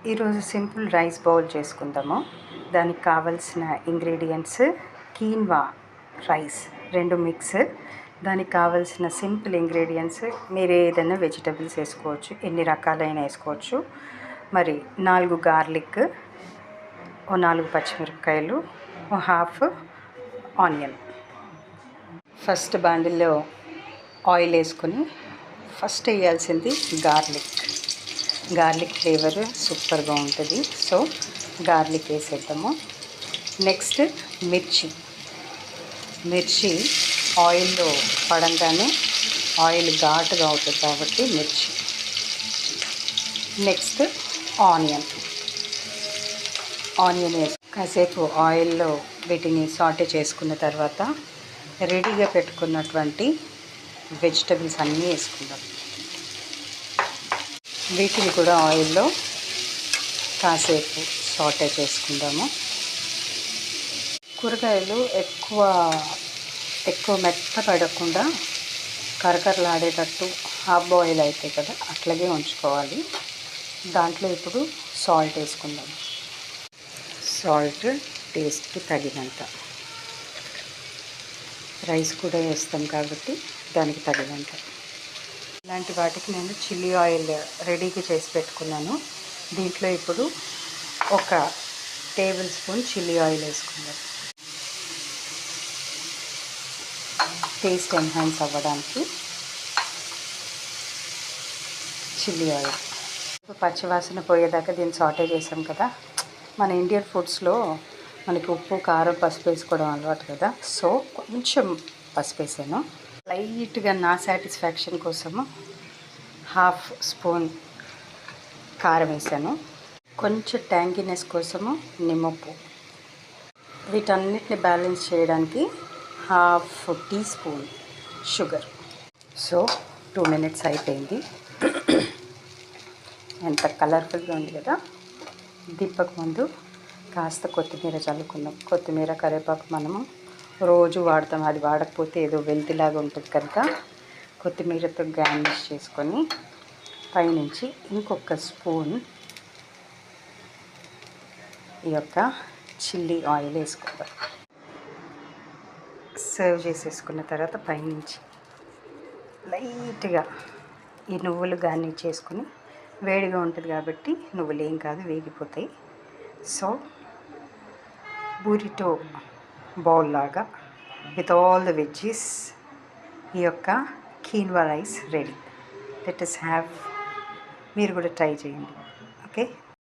ఈరోజు simple rice bowl చేసుకుందాము. దానికి కావాల్సిన ఇంగ్రీడియంట్స్ కీన్వా రైస్ 2 మిక్స్. దానికి కావాల్సిన సింపుల్ ఇంగ్రీడియంట్స్ మీరు ఏదైనా వెజిటబుల్స్ వేసుకోవచ్చు, ఎన్ని రకాలైన వేసుకోవచ్చు. మరి 4 గార్లిక్, 4 పచ్చిమిరపకాయలు, హాఫ్ ఆనియన్. ఫస్ట్ బాండిల్లో ఆయిల్ వేసుకొని ఫస్ట్ వేయాల్సింది గార్లిక్ ఫ్లేవర్ సూపర్గా ఉంటుంది. So garlic వేసేద్దాము. నెక్స్ట్ మిర్చి ఆయిల్లో పడంగానే ఆయిల్ ఘాటుగా అవుతుంది కాబట్టి మిర్చి. నెక్స్ట్ ఆనియన్ వేసి కాసేపు ఆయిల్లో వీటిని సాటే చేసుకున్న తర్వాత రెడీగా పెట్టుకున్నటువంటి వెజిటబుల్స్ అన్నీ వేసుకుందాం. వీటిని కూడా ఆయిల్లో కాసేపు సాటే చేసుకుందాము. కూరగాయలు ఎక్కువ మెత్తపడకుండా కరకరలాడేటట్టు హాఫ్ బాయిల్ అవుతాయి కదా, అట్లాగే ఉంచుకోవాలి. దాంట్లో ఇప్పుడు సాల్ట్ వేసుకుందాం. సాల్ట్ టేస్ట్కి తగినంత. రైస్ కూడా వేస్తాం కాబట్టి దానికి తగినంత. ఇలాంటి వాటికి నేను చిల్లీ ఆయిల్ రెడీగా చేసి పెట్టుకున్నాను. దీంట్లో ఇప్పుడు 1 టేబుల్ స్పూన్ చిల్లీ ఆయిల్ వేసుకుందాం. టేస్ట్ ఎన్హాన్స్ అవ్వడానికి చిల్లీ ఆయిల్. పచ్చివాసన పోయేదాకా దీన్ని సాటే చేసాం కదా. మన ఇండియన్ ఫుడ్స్లో మనకి ఉప్పు, కారం, పసుపు వేసుకోవడం అలవాటు కదా. సో కొంచెం పసుపు వేసాను. లైట్గా నా సాటిస్ఫాక్షన్ కోసము హాఫ్ స్పూన్ కారం వేసాను. కొంచెం ట్యాంగినెస్ కోసము నిమ్మప్పు. వీటన్నిటిని బ్యాలెన్స్ చేయడానికి half teaspoon sugar. So 2 minutes అయిపోయింది. ఎంత కలర్ఫుల్గా ఉంది కదా. దింపక ముందు కాస్త కొత్తిమీర చల్లుకుందాం. కొత్తిమీర, కరివేపాకు మనము రోజు వాడతాం. అది వాడకపోతే ఏదో వెల్తిలాగా ఉంటుంది కనుక కొత్తిమీరతో గార్నిష్ చేసుకొని పైనుంచి ఇంకొక స్పూన్ ఈ యొక్క చిల్లీ ఆయిల్ వేసుకుందాం. సర్వ్ చేసేసుకున్న తర్వాత పైనుంచి లైట్గా ఈ నువ్వులు గార్నిష్ చేసుకొని, వేడిగా ఉంటుంది కాబట్టి నువ్వులు ఏం కాదు, వేగిపోతాయి. సో బూరిటో బౌల్ లాగా విత్ ఆల్ ద వెజ్జీస్ ఈ యొక్క quinoa rice ready. Let us have. మీరు కూడా ట్రై చేయండి. ఓకే.